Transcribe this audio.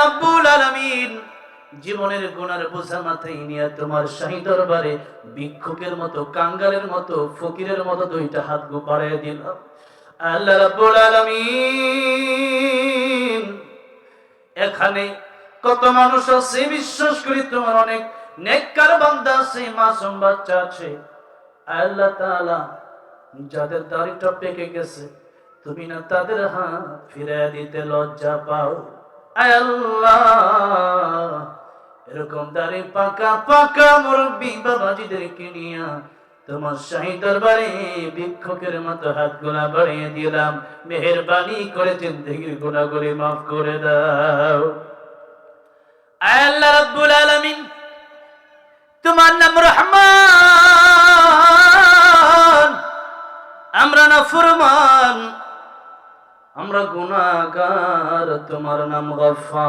রাব্বুল আলামিন জীবনের গুনার বোঝা মাথায় নিয়ে তোমার শাহী দরবারে ভিক্ষুকের মতো, কাঙ্গালের মতো, ফকিরের মতো দুইটা হাত বাড়িয়ে দিলাম। আল্লাহ রাব্বুল আলামিন, এখানে কত মানুষ আছে বিশ্বাস করি তোমার অনেক নেককার বান্দা আছে, মাসুম বাচ্চা আছে। আল্লাহ তাআলা, যাদের দাড়িটা পেকে গেছে তুমি না তাদের হাত ফিরিয়ে দিতে লজ্জা পাও। আয় আল্লাহ, এরকম দাড়ি পাকা পাকা মুরব্বী বাবাজিদেরকে নিয়া তোমার শাহী দরবারে ভিক্ষুকের মতো হাতগুলা বাড়িয়ে দিলাম। মেহেরবানি করে জিন্দেগির গুনাহগুলি মাফ করে দাও। আয় আল্লাহ রাব্বুল আলামিন, তোমার নাম রহমান, আমরা নাফরমান, আমরা গুনাহগার, তোমার নাম গফফার।